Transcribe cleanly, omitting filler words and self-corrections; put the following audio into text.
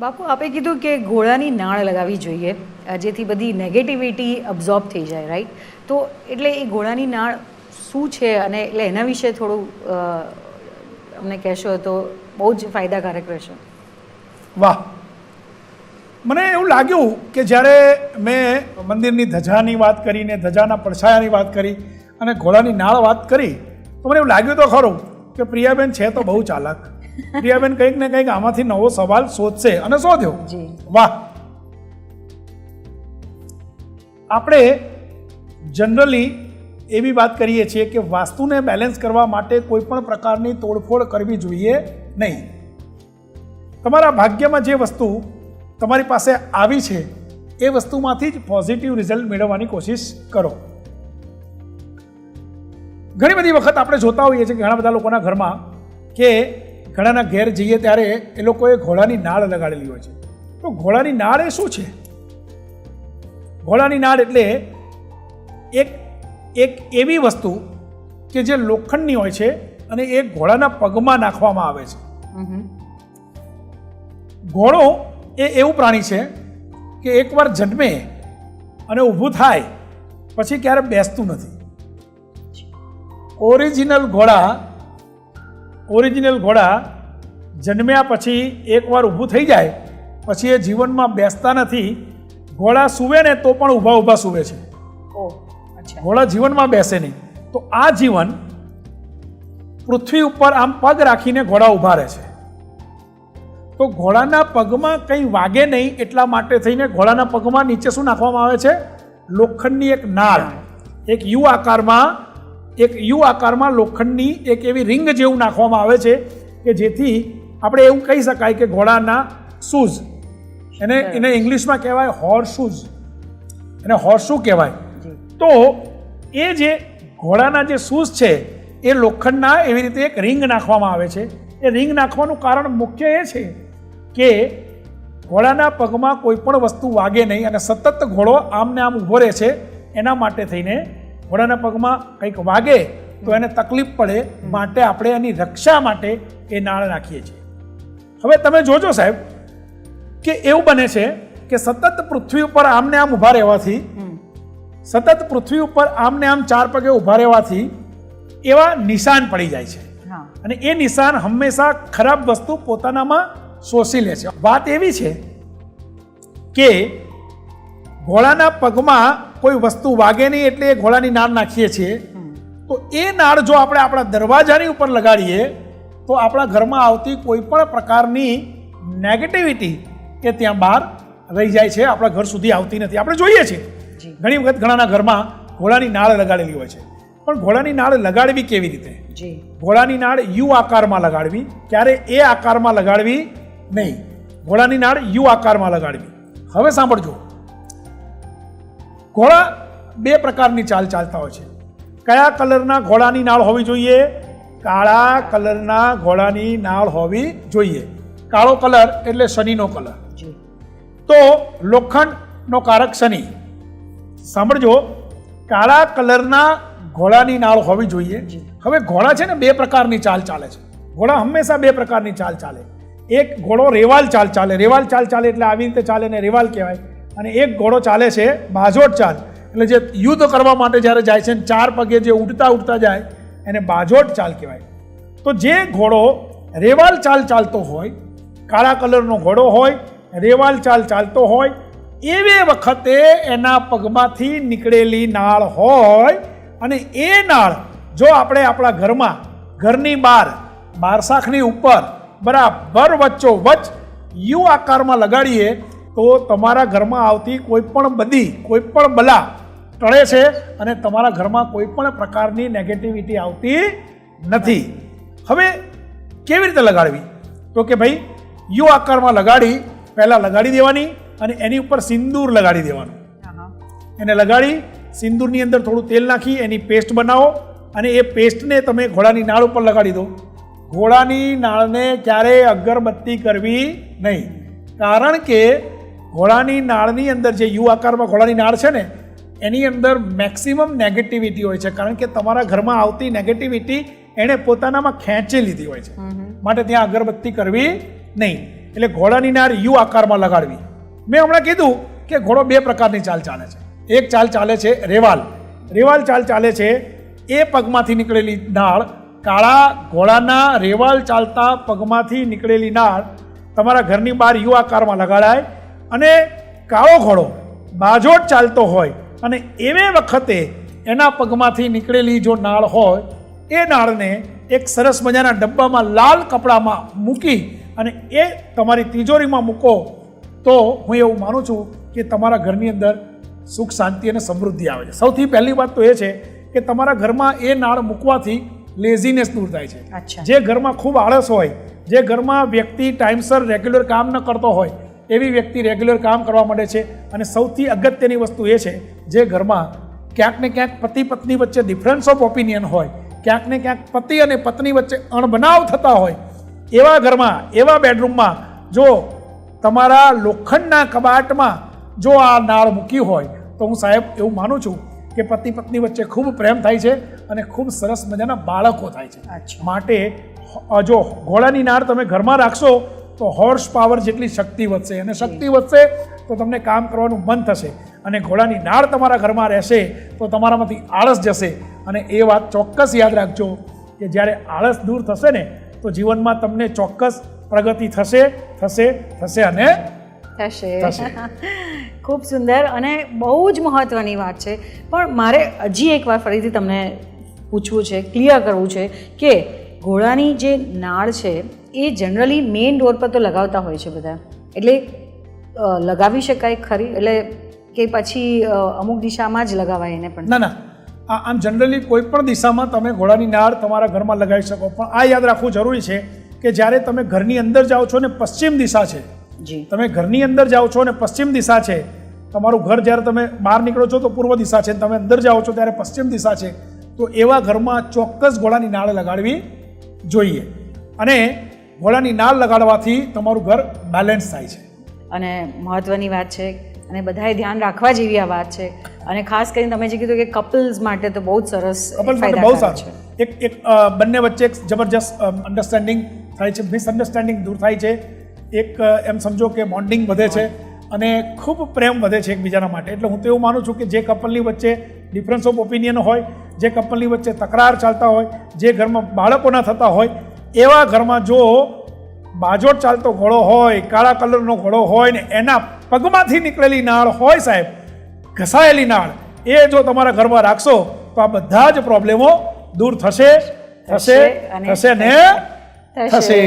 બાપુ આપે કીધું કે ઘોડાની નાળ લગાવવી જોઈએ જેથી બધી નેગેટિવિટી અબ્ઝોર્બ થઈ જાય, રાઈટ? તો એટલે એ ઘોડાની નાળ શું છે અને એટલે એના વિશે થોડું અમને કહેશો તો બહુ જ ફાયદાકારક રહેશે. વાહ, મને એવું લાગ્યું કે જ્યારે મેં મંદિરની ધજાની વાત કરી ને ધજાના પડછાયાની વાત કરી અને ઘોડાની નાળ વાત કરી તો મને એવું લાગ્યું તો ખરું કે પ્રિયાબેન છે તો બહુ ચાલાક. પ્રિયાબેન કંઈક ને કંઈક આમાંથી નવો સવાલ શોધશે અને શોધ્યો. વાહ. આપણે જનરલી એવી વાત કરીએ છીએ કે વાસ્તુને બેલેન્સ કરવા માટે કોઈ પણ પ્રકારની તોડફોડ કરવી જોઈએ નહીં. તમારા ભાગ્યમાં જે વસ્તુ તમારી પાસે આવી છે એ વસ્તુમાંથી જ પોઝિટિવ રિઝલ્ટ મેળવવાની કોશિશ કરો. ઘણી બધી વખત આપણે જોતા હોઈએ છીએ કે ઘણા બધા લોકોના ઘરમાં કે ઘણાના ઘેર જઈએ ત્યારે એ લોકોએ ઘોડાની નાળ લગાડેલી હોય છે. તો ઘોડાની નાળ એ શું છે? ઘોડાની નાળ એટલે એક એવી વસ્તુ કે જે લોખંડની હોય છે અને એ ઘોડાના પગમાં નાખવામાં આવે છે. ઘોડો એ એવું પ્રાણી છે કે એકવાર જન્મે અને ઊભું થાય પછી ક્યારે બેસતું નથી. ઓરિજિનલ ઘોડા જન્મ્યા પછી એકવાર ઊભું થઈ જાય પછી એ જીવનમાં બેસતા નથી. ઘોડા સૂવે ને તો પણ ઊભા ઊભા સૂવે છે. ઘોડા જીવનમાં બેસે નહીં. તો આ જીવન પૃથ્વી ઉપર આમ પગ રાખીને ઘોડા ઊભા રહે છે. તો ઘોડાના પગમાં કંઈ વાગે નહીં એટલા માટે થઈને ઘોડાના પગમાં નીચે શું નાખવામાં આવે છે? લોખંડની એક નાળ, એક યુ આકારમાં લોખંડની એક એવી રિંગ જેવું નાખવામાં આવે છે કે જેથી આપણે એવું કહી શકાય કે ઘોડાના શૂઝ, એને ઇંગ્લિશમાં કહેવાય હોર્સ શૂઝ, એને હોર્સશૂ કહેવાય. તો એ જે ઘોડાના જે શૂઝ છે એ લોખંડના એવી રીતે એક રિંગ નાખવામાં આવે છે. એ રિંગ નાખવાનું કારણ મુખ્ય એ છે કે ઘોડાના પગમાં કોઈ પણ વસ્તુ વાગે નહીં અને સતત ઘોડો આમ ને આમ ઊભો રહે છે. એના માટે થઈને ઘોડાના પગમાં કંઈક વાગે તો એને તકલીફ પડે, માટે આપણે એની રક્ષા માટે એ નાળ નાખીએ છીએ. હવે તમે જોજો સાહેબ કે એવું બને છે કે સતત પૃથ્વી ઉપર આમને આમ ઊભા રહેવાથી, સતત પૃથ્વી ઉપર આમને આમ ચાર પગે ઊભા રહેવાથી એવા નિશાન પડી જાય છે અને એ નિશાન હંમેશા ખરાબ વસ્તુ પોતાનામાં શોષી લે છે. વાત એવી છે કે ઘોડાના પગમાં કોઈ વસ્તુ વાગે નહીં એટલે એ ઘોડાની નાળ નાખીએ છીએ. તો એ નાળ જો આપણે આપણા દરવાજાની ઉપર લગાડીએ તો આપણા ઘરમાં આવતી કોઈ પણ પ્રકારની નેગેટિવિટી એ ત્યાં બહાર રહી જાય છે, આપણા ઘર સુધી આવતી નથી. આપણે જોઈએ છીએ ઘણી વખત ઘણાના ઘરમાં ઘોડાની નાળ લગાડેલી હોય છે. પણ ઘોડાની નાળ લગાડવી કેવી રીતે? ઘોડાની નાળ યુ આકારમાં લગાડવી, ક્યારે એ આકારમાં લગાડવી નહીં. ઘોડાની નાળ યુ આકારમાં લગાડવી. હવે સાંભળજો, ઘોડા બે પ્રકારની ચાલ ચાલતા હોય છે. કયા કલરના ઘોડાની નાળ હોવી જોઈએ? કાળા કલરના ઘોડાની નાળ હોવી જોઈએ. કાળો કલર એટલે શનિનો કલર. તો લોખંડનો કારક શનિ. સાંભળજો, કાળા કલરના ઘોડાની નાળ હોવી જોઈએ. હવે ઘોડા છે ને બે પ્રકારની ચાલ ચાલે છે. ઘોડા હંમેશા બે પ્રકારની ચાલ ચાલે. એક ઘોડો રેવાલ ચાલ ચાલે. રેવાલ ચાલ ચાલે એટલે આવી રીતે ચાલે ને રેવાલ કહેવાય. અને એક ઘોડો ચાલે છે બાજોટ ચાલ, એટલે જે યુદ્ધ કરવા માટે જ્યારે જાય છે ચાર પગે જે ઉડતા જાય એને બાજોટ ચાલ કહેવાય. તો જે ઘોડો રેવાલ ચાલ ચાલતો હોય, કાળા કલરનો ઘોડો હોય, રેવાલ ચાલ ચાલતો હોય, એવી વખતે એના પગમાંથી નીકળેલી નાળ હોય અને એ નાળ જો આપણે આપણા ઘરમાં, ઘરની બહાર, બારસાખની ઉપર બરાબર વચ્ચોવચ્ચ યુ આકારમાં લગાડીએ તો તમારા ઘરમાં આવતી કોઈ પણ બલા ટળે છે અને તમારા ઘરમાં કોઈ પણ પ્રકારની નેગેટિવિટી આવતી નથી. હવે કેવી રીતે લગાડવી? તો કે ભાઈ યુ આકારમાં પહેલાં લગાડી દેવાની અને એની ઉપર સિંદૂર લગાડી દેવાનું. એને લગાડી સિંદૂરની અંદર થોડું તેલ નાખી એની પેસ્ટ બનાવો અને એ પેસ્ટને તમે ઘોડાની નાળ ઉપર લગાડી દો. ઘોડાની નાળને ક્યારેય અગરબત્તી કરવી નહીં, કારણ કે ઘોડાની નાળની અંદર જે યુ આકારમાં ઘોડાની નાળ છે ને એની અંદર મેક્સિમમ નેગેટિવિટી હોય છે, કારણ કે તમારા ઘરમાં આવતી નેગેટિવિટી એણે પોતાનામાં ખેંચી લીધી હોય છે. માટે ત્યાં અગરબત્તી કરવી નહીં. એટલે ઘોડાની નાળ યુ આકારમાં લગાડવી. મેં હમણાં કીધું કે ઘોડો બે પ્રકારની ચાલ ચાલે છે. એક ચાલ ચાલે છે રેવાલ. રેવાલ ચાલ ચાલે છે એ પગમાંથી નીકળેલી નાળ, કાળા ઘોડાના રેવાલ ચાલતા પગમાંથી નીકળેલી નાળ તમારા ઘરની બહાર યુ આકારમાં લગાડાય. અને કાળો ઘોડો બાજોટ ચાલતો હોય અને એવે વખતે એના પગમાંથી નીકળેલી જો નાળ હોય એ નાળને એક સરસ મજાના ડબ્બામાં લાલ કપડામાં મૂકી અને એ તમારી તિજોરીમાં મૂકો તો હું એવું માનું છું કે તમારા ઘરની અંદર સુખ, શાંતિ અને સમૃદ્ધિ આવે છે. સૌથી પહેલી વાત તો એ છે કે તમારા ઘરમાં એ નાળ મૂકવાથી લેઝીનેસ દૂર થાય છે. જે ઘરમાં ખૂબ આળસ હોય, જે ઘરમાં વ્યક્તિ ટાઈમસર રેગ્યુલર કામ ન કરતો હોય એવી વ્યક્તિ રેગ્યુલર કામ કરવા માંડે છે. અને સૌથી અગત્યની વસ્તુ એ છે જે ઘરમાં ક્યાંક ને ક્યાંક પતિ પત્ની વચ્ચે ડિફરન્સ ઓફ ઓપિનિયન હોય, ક્યાંક ને ક્યાંક પતિ અને પત્ની વચ્ચે અણબનાવ થતા હોય, એવા ઘરમાં, એવા બેડરૂમમાં જો તમારા લોખંડના કબાટમાં જો આ નાળ મૂકી હોય તો હું સાહેબ એવું માનું છું કે પતિ પત્ની વચ્ચે ખૂબ પ્રેમ થાય છે અને ખૂબ સરસ મજાના બાળકો થાય છે. માટે જો ઘોડાની નાળ તમે ઘરમાં રાખશો તો હોર્સ પાવર જેટલી શક્તિ વધશે અને શક્તિ વધશે તો તમને કામ કરવાનું મન થશે. અને ઘોડાની નાળ તમારા ઘરમાં રહેશે તો તમારામાંથી આળસ જશે. અને એ વાત ચોક્કસ યાદ રાખજો કે જ્યારે આળસ દૂર થશે ને તો જીવનમાં તમને ચોક્કસ પ્રગતિ થશે થશે થશે અને થશે. ખૂબ સુંદર અને બહુ જ મહત્ત્વની વાત છે. પણ મારે હજી એકવાર ફરીથી તમને પૂછવું છે, ક્લિયર કરવું છે કે ઘોડાની જે નાળ છે એ જનરલી મેઇન ડોર પર તો લગાવતા હોય છે બધા, એટલે લગાવી શકાય ખરી? એટલે કે પછી અમુક દિશામાં જ લગાવાય એને પણ? ના ના, આમ જનરલી કોઈ પણ દિશામાં તમે ઘોડાની નાળ તમારા ઘરમાં લગાવી શકો. પણ આ યાદ રાખવું જરૂરી છે કે જ્યારે તમે ઘરની અંદર જાઓ છો ને પશ્ચિમ દિશા છે, તમે ઘરની અંદર જાઓ છો ને પશ્ચિમ દિશા છે, તમારું ઘર જ્યારે તમે બહાર નીકળો છો તો પૂર્વ દિશા છે, તમે અંદર જાઓ છો ત્યારે પશ્ચિમ દિશા છે, તો એવા ઘરમાં ચોક્કસ ઘોડાની નાળ લગાડવી જોઈએ. અને ઘોડાની નાળ લગાડવાથી તમારું ઘર બેલેન્સ થાય છે. અને મહત્ત્વની વાત છે અને બધાએ ધ્યાન રાખવા જેવી આ વાત છે. અને ખાસ કરીને તમે જે કીધું કે કપલ્સ માટે તો બહુ જ સરસ, કપલ્સ માટે બહુ સારું છે. એક બંને વચ્ચે એક જબરજસ્ત અન્ડરસ્ટેન્ડિંગ થાય છે, મિસઅન્ડરસ્ટેન્ડિંગ દૂર થાય છે, એક એમ સમજો કે બોન્ડિંગ વધે છે અને ખૂબ પ્રેમ વધે છે એકબીજાના માટે. એટલે હું તો એવું માનું છું કે જે કપલની વચ્ચે ડિફરન્સ ઓફ ઓપિનિયન હોય, જે કપલની વચ્ચે તકરાર ચાલતા હોય, જે ઘરમાં બાળકો ના થતા હોય, એવા ઘરમાં જો બાજોટ ચાલતો ઘોડો હોય, કાળા કલરનો ઘોડો હોય ને એના પગમાંથી નીકળેલી નાળ હોય સાહેબ, ઘસાયેલી નાળ, એ જો તમારા ઘરમાં રાખશો તો આ બધા જ પ્રોબ્લેમો દૂર થશે થશે થશે ને થશે.